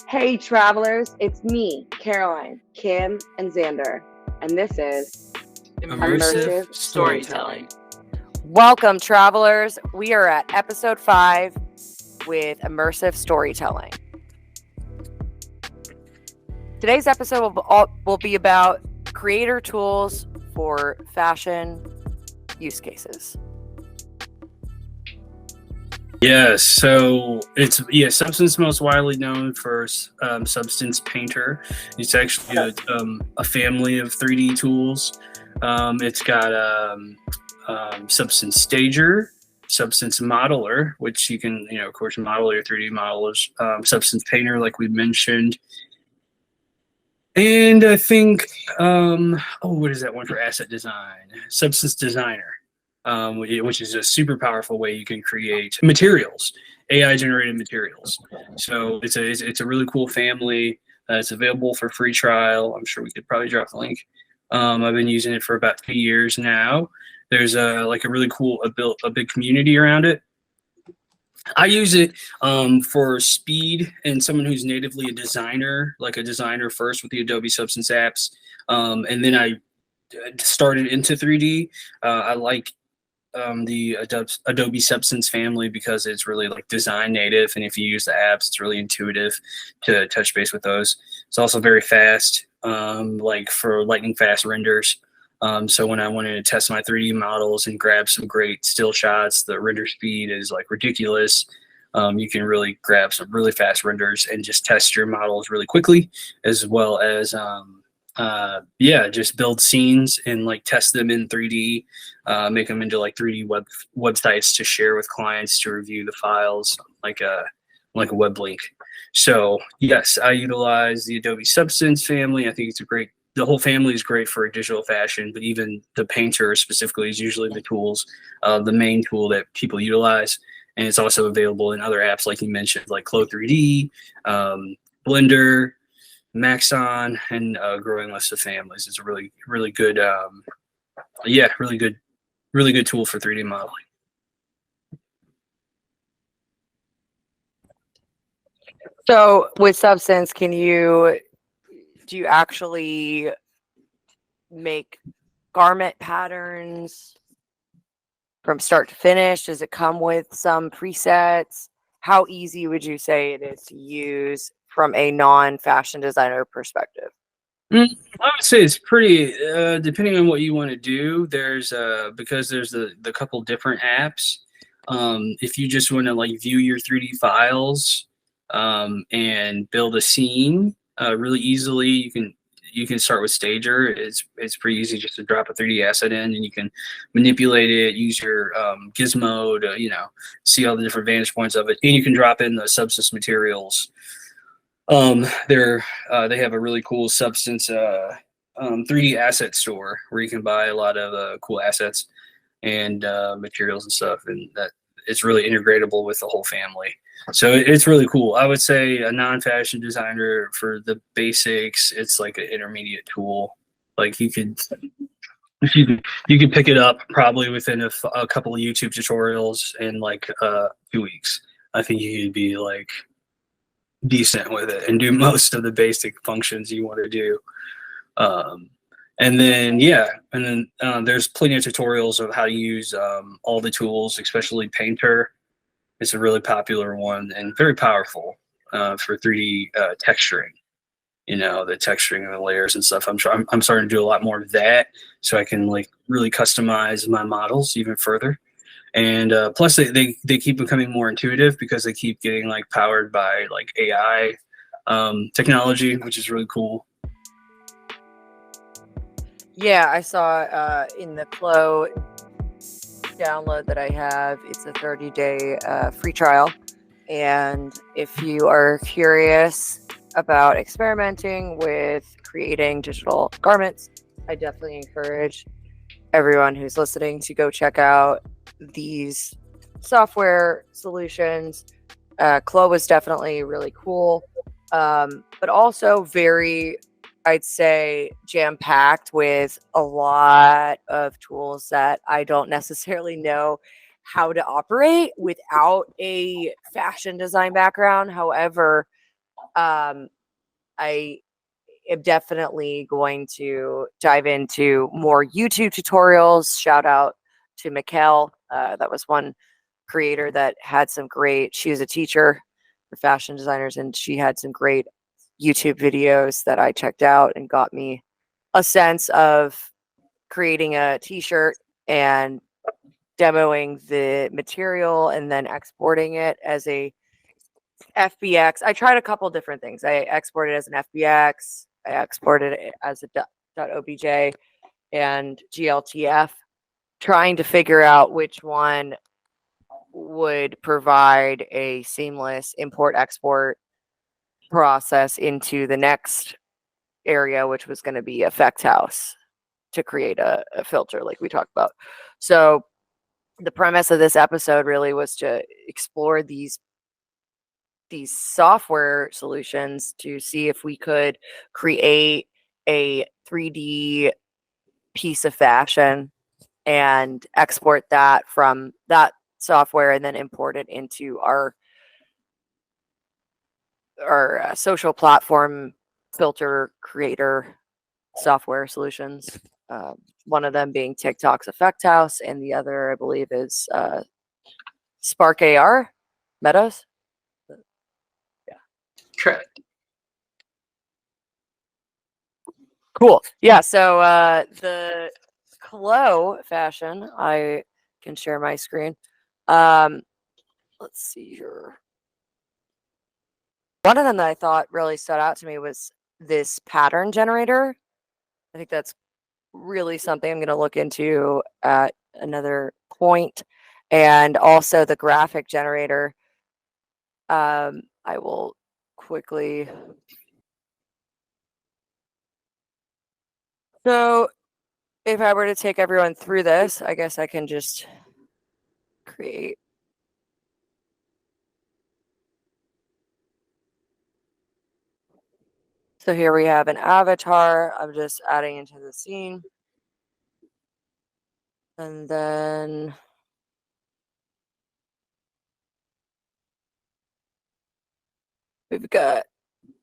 Hey travelers, it's me, Caroline, Kim, and Xander, and this is Immersive Storytelling. Welcome, travelers. We are at episode 5 with immersive storytelling. Today's episode will be about creator tools for fashion use cases. Yes, so Substance most widely known for Substance Painter. It's actually a family of 3D tools. It's got Substance Stager, Substance Modeler, which you can, of course, model your 3D models. Substance Painter, like we mentioned. And I think, what is that one for asset design? Substance Designer. Which is a super powerful way you can create materials, AI generated materials. So it's a really cool family. It's available for free trial. I'm sure we could probably drop the link. I've been using it for about 2 years now. There's a really cool, a big community around it. I use it for speed and someone who's natively a designer, like a designer first with the Adobe Substance apps. And then I started into 3D. I like the Adobe Substance family because it's really like design native, and if you use the apps, it's really intuitive to touch base with those. It's also very fast, like for lightning fast renders. So when I wanted to test my 3D models and grab some great still shots, the render speed is like ridiculous. You can really grab some really fast renders and just test your models really quickly, as well as just build scenes and like test them in 3D, make them into like 3D websites to share with clients to review the files, like a web link. So yes, I utilize the Adobe Substance family. I think the whole family is great for digital fashion, but even the Painter specifically is usually the main tool that people utilize. And it's also available in other apps, like you mentioned, like Clo3D, Blender, Maxon, and a growing list of families. It's a really good, really good tool for 3D modeling. So with Substance, do you actually make garment patterns from start to finish? Does it come with some presets? How easy would you say it is to use from a non-fashion designer perspective? I would say it's pretty, depending on what you want to do. There's because there's the couple different apps. If you just want to like view your 3D files and build a scene really easily, you can start with Stager. It's pretty easy just to drop a 3D asset in, and you can manipulate it, use your gizmo to see all the different vantage points of it, and you can drop in the Substance materials. They have a really cool Substance 3D asset store where you can buy a lot of cool assets and materials and stuff, and that it's really integratable with the whole family. So it's really cool. I would say a non-fashion designer for the basics, it's like an intermediate tool. Like you could pick it up probably within a couple of YouTube tutorials in like 2 weeks. I think you could be like decent with it and do most of the basic functions you want to do. And then there's plenty of tutorials of how to use all the tools, especially Painter. It's a really popular one and very powerful for 3D texturing. The texturing and the layers and stuff. I'm starting to do a lot more of that, so I can like really customize my models even further. And plus they keep becoming more intuitive because they keep getting like powered by like AI technology, which is really cool. Yeah, I saw in the Clo download that I have, it's a 30-day free trial. And if you are curious about experimenting with creating digital garments, I definitely encourage everyone who's listening to go check out these software solutions. Clo was definitely really cool, but also very, I'd say, jam-packed with a lot of tools that I don't necessarily know how to operate without a fashion design background. However, I am definitely going to dive into more YouTube tutorials. Shout out to Mikkel. That was one creator that had some great, she was a teacher for fashion designers, and she had some great YouTube videos that I checked out and got me a sense of creating a t-shirt and demoing the material and then exporting it as a FBX. I tried a couple different things. I exported it as an FBX. I exported it as a .obj and GLTF, trying to figure out which one would provide a seamless import export process into the next area, which was going to be Effect House to create a filter like we talked about. So the premise of this episode really was to explore these software solutions to see if we could create a 3D piece of fashion and export that from that software and then import it into our social platform filter creator software solutions. One of them being TikTok's Effect House, and the other, I believe, is Spark AR, Meta's. Yeah. Correct. Cool. Yeah. So the Clo fashion, I can share my screen. Let's see here. One of them that I thought really stood out to me was this pattern generator. I think that's really something I'm going to look into at another point. And also the graphic generator. I will quickly. So if I were to take everyone through this, I guess I can just create. So here we have an avatar. I'm just adding into the scene. And then we've got,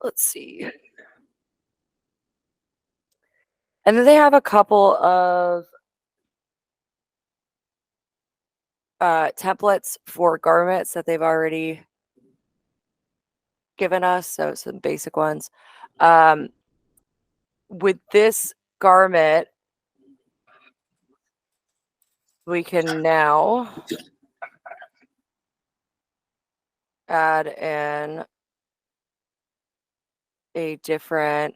let's see. And then they have a couple of templates for garments that they've already given us. So some basic ones. With this garment, we can now add in a different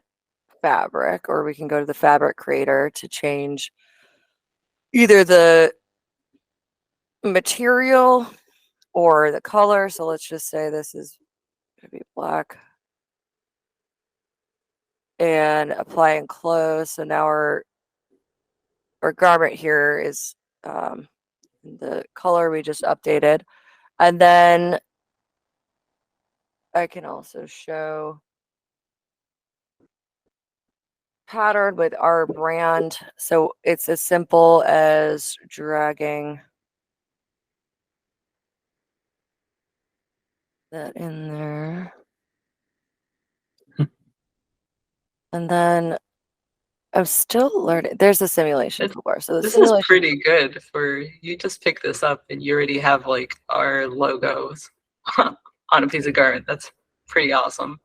fabric, or we can go to the fabric creator to change either the material or the color. So let's just say this is going to be black. And apply and close. So now our garment here is the color we just updated. And then I can also show pattern with our brand. So it's as simple as dragging that in there. And then I'm still learning. There's a simulation toolbar. So this is pretty good for you. Just pick this up and you already have like our logos on a piece of garment. That's pretty awesome.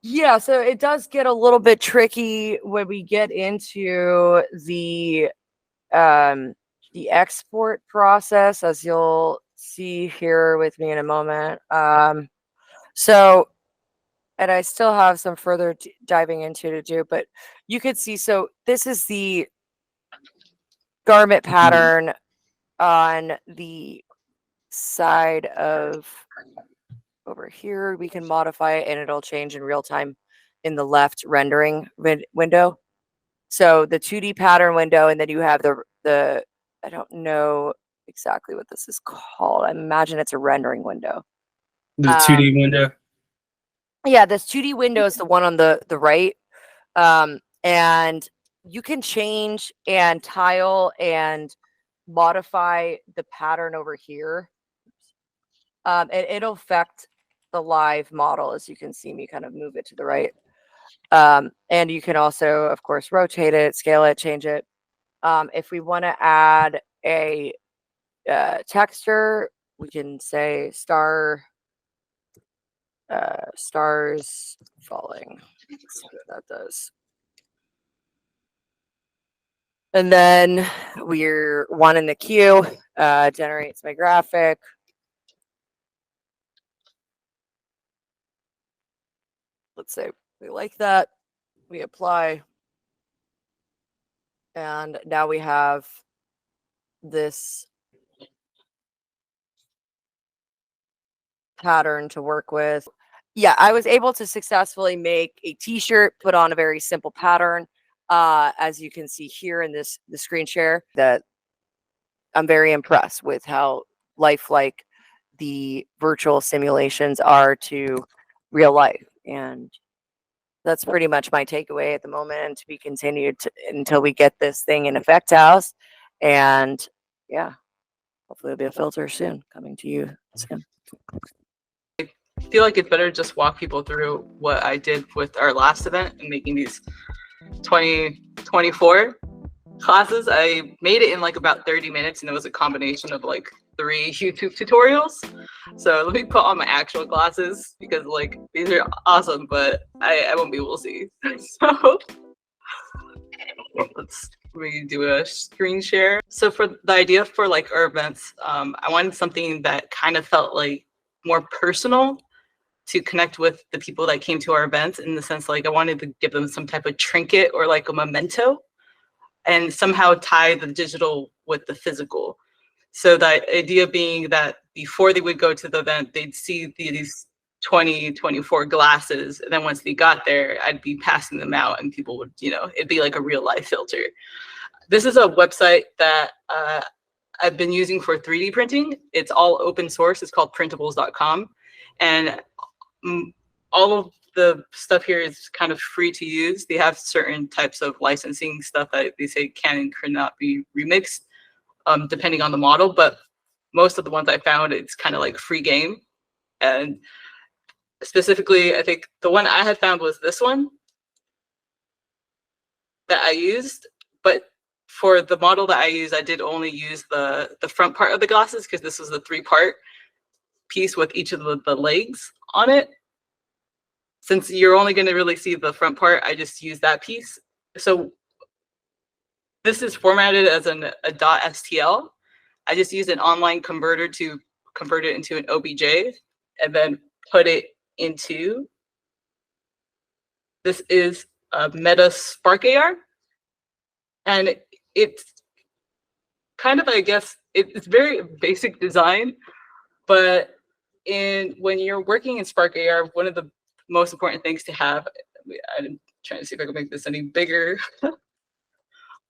Yeah, so it does get a little bit tricky when we get into the export process, as you'll see here with me in a moment. So, and I still have some further diving into to do, but you could see, so this is the garment pattern on the side of over here. We can modify it and it'll change in real time in the left rendering window. So the 2D pattern window, and then you have the I don't know exactly what this is called. I imagine it's a rendering window. The 2D window. Yeah, this 2D window is the one on the right. And you can change and tile and modify the pattern over here. And it'll affect the live model, as you can see me kind of move it to the right. And you can also, of course, rotate it, scale it, change it. If we want to add a texture, we can say stars falling. Let's see what that does. And then we're one in the queue, generates my graphic. Let's say we like that. We apply. And now we have this pattern to work with. Yeah, I was able to successfully make a t-shirt, put on a very simple pattern. As you can see here in the screen share, that I'm very impressed with how lifelike the virtual simulations are to real life. And that's pretty much my takeaway at the moment, to be continued until we get this thing in Effect House. And yeah, hopefully there'll be a filter soon coming to you soon. I feel like it's better to just walk people through what I did with our last event and making these 2024 classes. I made it in like about 30 minutes, and it was a combination of like 3 YouTube tutorials. So let me put on my actual glasses, because like these are awesome, but I won't be able to see. So let's do a screen share. So for the idea for like our events, I wanted something that kind of felt like more personal, to connect with the people that came to our events, in the sense like I wanted to give them some type of trinket or like a memento, and somehow tie the digital with the physical. So the idea being that before they would go to the event, they'd see these 2024 glasses, and then once they got there, I'd be passing them out, and people would, it'd be like a real life filter. This is a website that I've been using for 3D printing. It's all open source. It's called printables.com. And all of the stuff here is kind of free to use. They have certain types of licensing stuff that they say can and cannot be remixed, depending on the model. But most of the ones I found, it's kind of like free game. And specifically, I think the one I had found was this one that I used. But for the model that I used, I did only use the front part of the glasses, because this was the 3-part piece with each of the legs on it. Since you're only going to really see the front part, I just use that piece. So this is formatted as a .stl. I just used an online converter to convert it into an OBJ, and then put it into, this is a Meta Spark AR. And it's kind of, I guess, it's very basic design, but when you're working in Spark AR, one of the most important things to have, I'm trying to see if I can make this any bigger.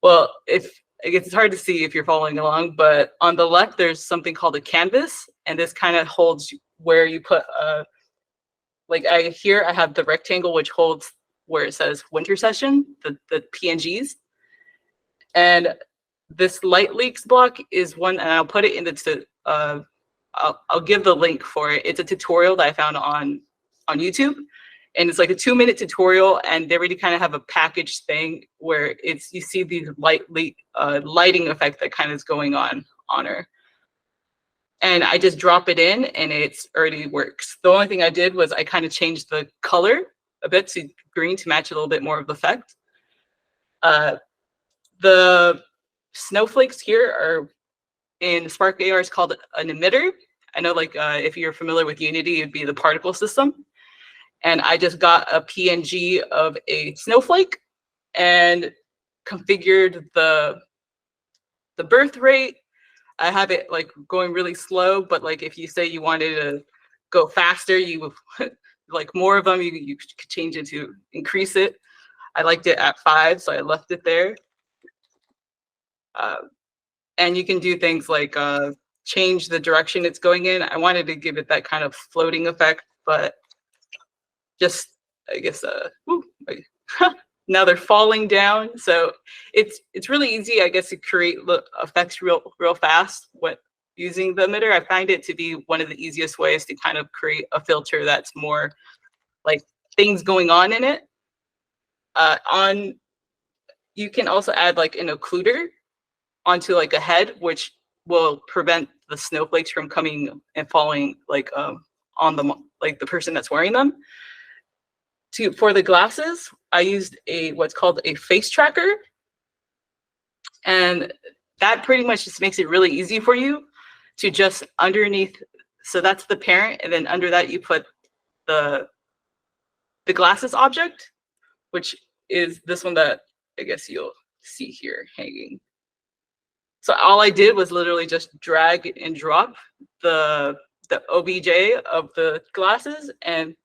Well, it's hard to see if you're following along, but on the left, there's something called a canvas, and this kind of holds where you put, like here I have the rectangle, which holds where it says winter session, the PNGs. And this light leaks block is one, and I'll put it in the, I'll give the link for it. It's a tutorial that I found on YouTube, and it's like a 2-minute tutorial, and they already kind of have a packaged thing where you see these lighting effect that kind of is going on her. And I just drop it in, and it's already works. The only thing I did was I kind of changed the color a bit to green to match a little bit more of the effect. The snowflakes here are in Spark AR is called an emitter. I know, like, if you're familiar with Unity, it'd be the particle system. And I just got a PNG of a snowflake and configured the birth rate. I have it like going really slow, but like if you say you wanted to go faster, you like more of them, you could change it to increase it. I liked it at 5, so I left it there. And you can do things like change the direction it's going in. I wanted to give it that kind of floating effect, but just, I guess, now they're falling down. So it's really easy, I guess, to create effects real fast using the emitter. I find it to be one of the easiest ways to kind of create a filter that's more like things going on in it. You can also add like an occluder onto like a head, which will prevent the snowflakes from coming and falling like on the person that's wearing them. For the glasses, I used what's called a face tracker, and that pretty much just makes it really easy for you to just underneath. So that's the parent, and then under that you put the glasses object, which is this one that I guess you'll see here hanging. So all I did was literally just drag and drop the OBJ of the glasses, and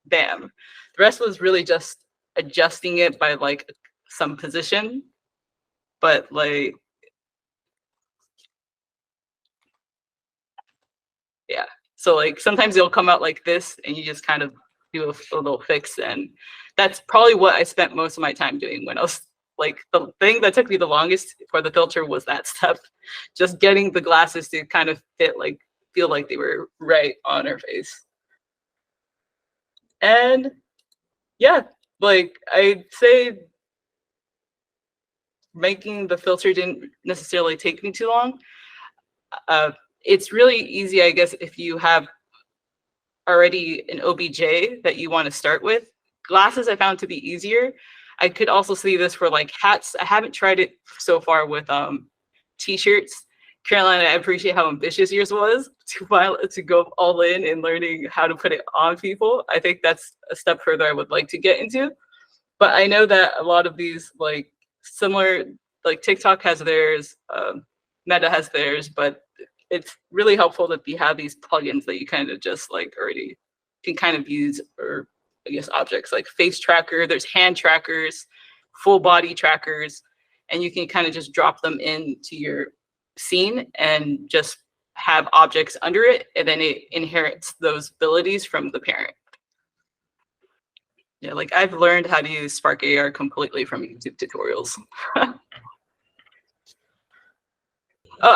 bam. The rest was really just adjusting it by like some position, but like, yeah. So like sometimes it'll come out like this, and you just kind of do a little fix, and that's probably what I spent most of my time doing when I was like, the thing that took me the longest for the filter was that step, just getting the glasses to kind of feel like they were right on her face. And yeah, like I'd say making the filter didn't necessarily take me too long. It's really easy, I guess, if you have already an OBJ that you want to start with. Glasses I found to be easier. I could also see this for like hats. I haven't tried it so far with t-shirts. Caroline, I appreciate how ambitious yours was to go all in and learning how to put it on people. I think that's a step further I would like to get into. But I know that a lot of these like similar, like TikTok has theirs, Meta has theirs, but it's really helpful that you have these plugins that you kind of just like already can kind of use, or I guess objects like face tracker, there's hand trackers, full body trackers, and you can kind of just drop them into your scene and just have objects under it, and then it inherits those abilities from the parent. Yeah, like I've learned how to use Spark AR completely from YouTube tutorials.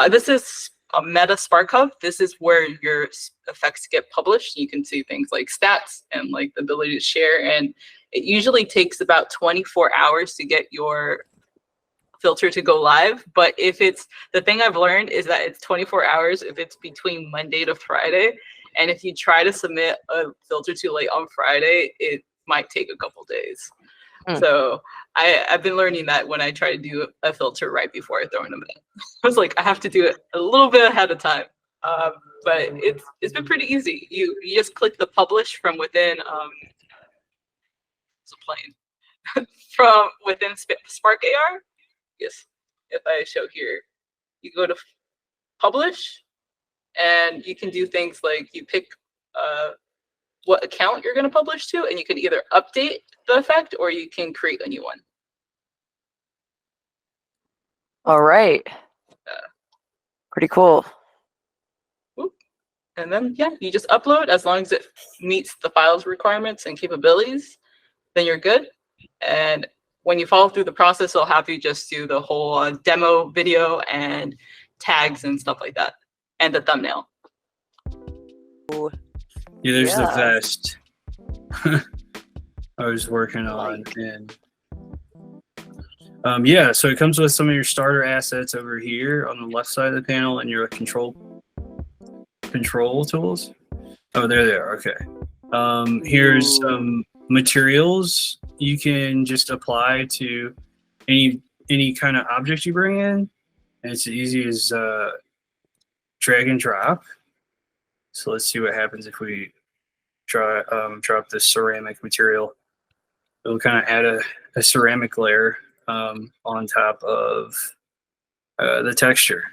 This is a Meta Spark Hub. This is where your effects get published. You can see things like stats and like the ability to share. And it usually takes about 24 hours to get your filter to go live. But if it's, the thing I've learned is that it's 24 hours if it's between Monday to Friday. And if you try to submit a filter too late on Friday, it might take a couple days. So I've been learning that when I try to do a filter right before I throw in a minute. I was like, I have to do it a little bit ahead of time. But it's been pretty easy. You just click the publish from within it's a plane. From within Spark AR. Yes, if I show here, you go to publish, and you can do things like you pick what account you're going to publish to, and you can either update the effect or you can create a new one. All right. Pretty cool. And then, yeah, you just upload. As long as it meets the file's requirements and capabilities, then you're good. And when you follow through the process, it'll have you just do the whole demo video and tags and stuff like that, and the thumbnail. Yeah, there's the vest I was working on, and yeah, so it comes with some of your starter assets over here on the left side of the panel, and your control tools. Oh, there they are. Okay. Here's some materials you can just apply to any kind of object you bring in, and it's as easy as drag and drop. So let's see what happens if we drop this ceramic material. It'll kind of add a ceramic layer on top of the texture.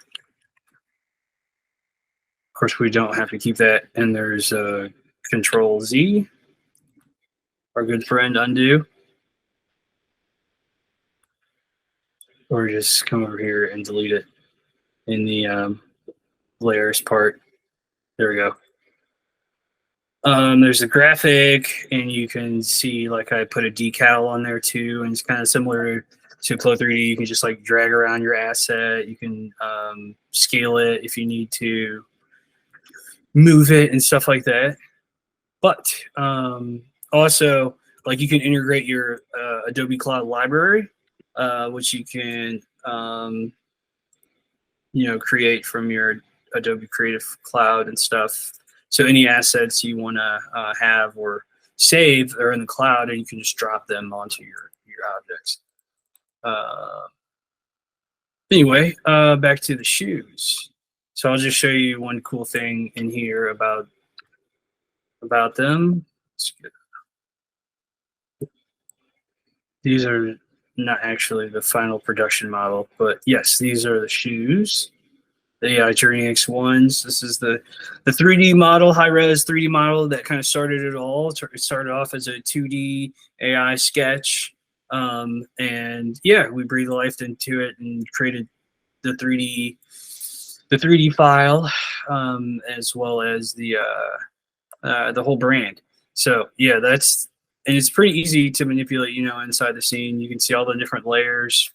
Of course, we don't have to keep that, and there's Control Z, our good friend undo. Or just come over here and delete it in the layers part. There we go. There's a graphic, and you can see like I put a decal on there too, and it's kind of similar to Clo 3D. You can just like drag around your asset. You can scale it if you need to move it and stuff like that. But also, like you can integrate your Adobe Cloud library, which you can create from your Adobe Creative Cloud and stuff. So any assets you want to have or save are in the cloud, and you can just drop them onto your objects. Anyway, back to the shoes. So I'll just show you one cool thing in here about them. These are not actually the final production model, but yes, these are the shoes. The AI Journey X1s. This is the 3D model, high-res 3D model that kind of started it all. It started off as a 2D AI sketch. And yeah, we breathed life into it and created the 3D file, as well as the whole brand. So yeah, and it's pretty easy to manipulate, inside the scene. You can see all the different layers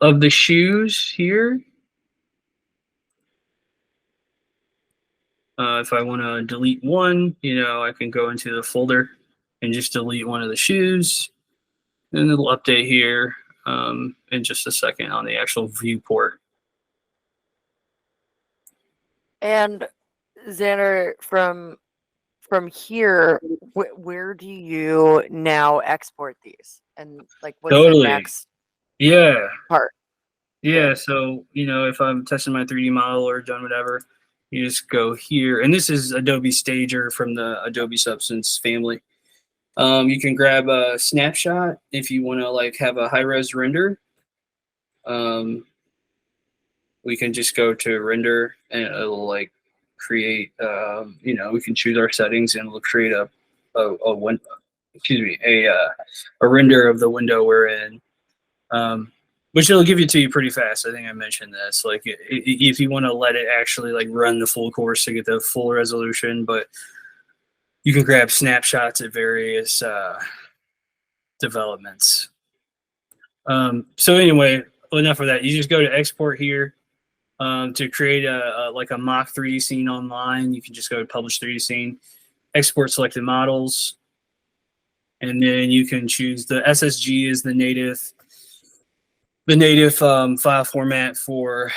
of the shoes here. If I want to delete one, I can go into the folder and just delete one of the shoes. And it'll update here in just a second on the actual viewport. And Xander, from here, where do you now export these? And like, what's Totally. the next part? Yeah. So, if I'm testing my 3D model or done whatever, you just go here. And this is Adobe Stager from the Adobe Substance family. You can grab a snapshot if you want to like have a high-res render. We can just go to render and it'll like create, we can choose our settings and it'll create a render of the window we're in. Which it'll give it to you pretty fast. I think I mentioned this. Like, if you want to let it actually like run the full course to get the full resolution, but you can grab snapshots at various developments. So anyway, enough of that. You just go to export here to create a mock 3D scene online. You can just go to publish 3D scene, export selected models, and then you can choose the SSG is the native file format for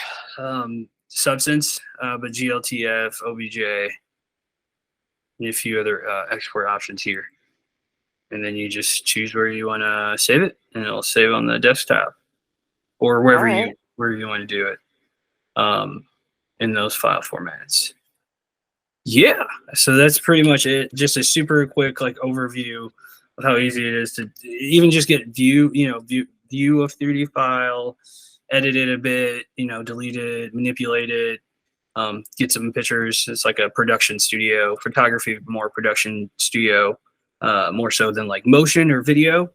Substance, but GLTF, OBJ, and a few other export options here. And then you just choose where you want to save it, and it'll save on the desktop or wherever you want to do it in those file formats. Yeah, so that's pretty much it. Just a super quick like overview of how easy it is to even just get view of 3D file, edit it a bit, delete it, manipulate it, get some pictures. It's like a production studio, photography, more production studio, more so than like motion or video.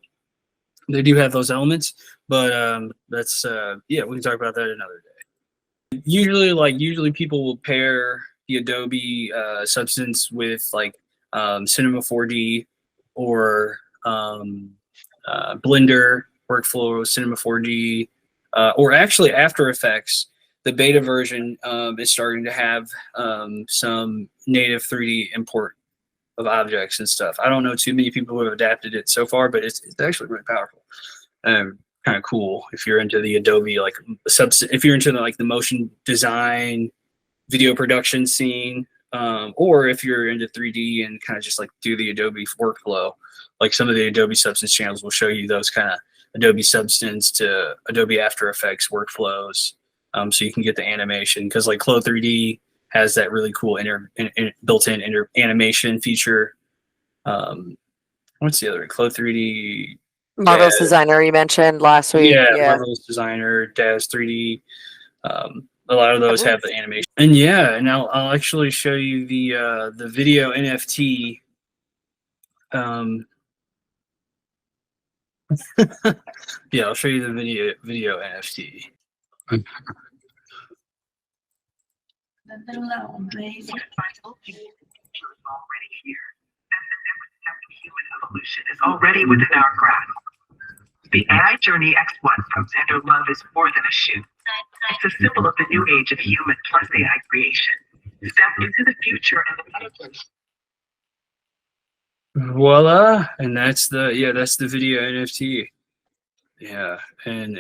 They do have those elements, but that's we can talk about that another day. Usually people will pair the Adobe Substance with like Cinema 4D or Blender workflow, Cinema 4D, or actually After Effects. The beta version is starting to have some native 3D import of objects and stuff. I don't know too many people who have adapted it so far, but it's actually really powerful. Kind of cool if you're into the Adobe if you're into the motion design, video production scene, or if you're into 3D and kind of just like do the Adobe workflow. Like some of the Adobe Substance channels will show you those kind of Adobe Substance to Adobe After Effects workflows, so you can get the animation, because like Clo 3D has that really cool built-in animation feature. What's the other? Clo 3D. Marvelous Designer you mentioned last week. Yeah, Marvelous Designer, Daz 3D. A lot of those have the animation. And and I'll actually show you the video NFT. I'll show you the video NFT. Already here, and the next step in human evolution is already within our grasp. The AI Journey X1 from Xander Love is more than a shoe. It's a symbol of the new age of human plus AI creation. Step into the future and the metaverse. Voila, and that's the video NFT. Yeah, and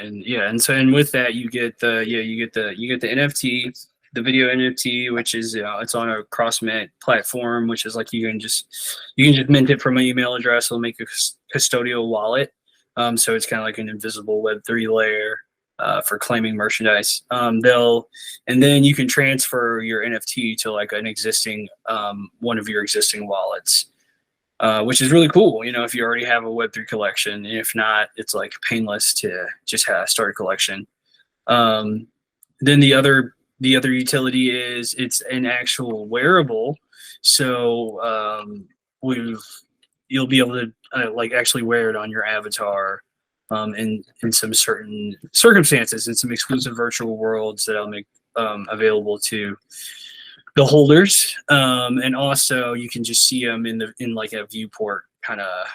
with that you get the NFT, the video NFT, which is it's on a cross mint platform, which is like you can just mint it from an email address. It'll make a custodial wallet. So it's kind of like an invisible Web3 layer for claiming merchandise. And then you can transfer your NFT to like an existing one of your existing wallets. Which is really cool, if you already have a Web3 collection. If not, it's like painless to just start a collection. Then the other utility is it's an actual wearable, so you'll be able to like actually wear it on your avatar in some certain circumstances, in some exclusive virtual worlds that I'll make available to the holders, and also you can just see them in like a viewport kind of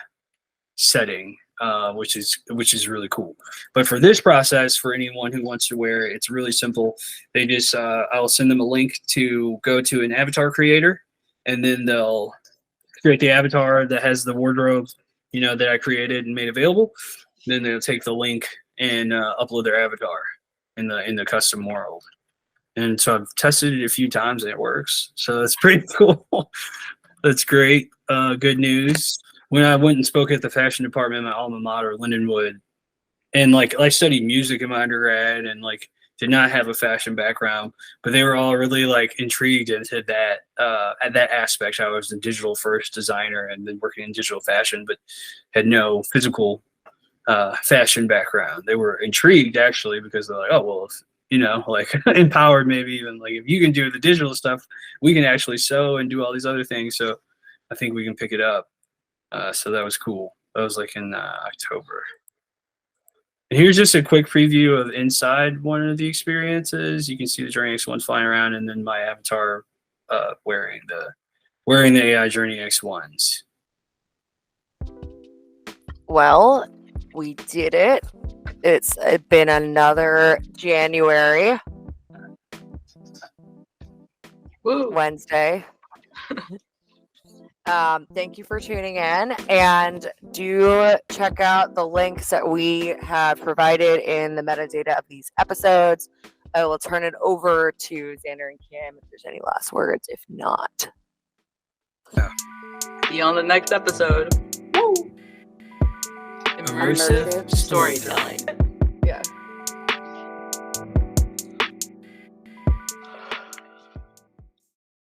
setting, which is really cool. But for this process, for anyone who wants to wear it, it's really simple. They just I'll send them a link to go to an avatar creator, and then they'll create the avatar that has the wardrobe that I created and made available. Then they'll take the link and upload their avatar in the custom world. And so I've tested it a few times and it works. So that's pretty cool. That's great. Good news. When I went and spoke at the fashion department in my alma mater, Lindenwood, and like I studied music in my undergrad and like did not have a fashion background, but they were all really like intrigued into that at that aspect. I was a digital first designer and then working in digital fashion, but had no physical fashion background. They were intrigued actually because they're like, oh well, like empowered, maybe even like if you can do the digital stuff, we can actually sew and do all these other things. So I think we can pick it up. So that was cool. That was like in October. And here's just a quick preview of inside one of the experiences. You can see the Journey X1s flying around, and then my avatar wearing the AI Journey X1s. Well, we did it. It's been another January. Woo. Wednesday. Thank you for tuning in, and do check out the links that we have provided in the metadata of these episodes. I will turn it over to Xander and Kim if there's any last words. If not, See you on the next episode. Woo. Immersive storytelling. Yeah.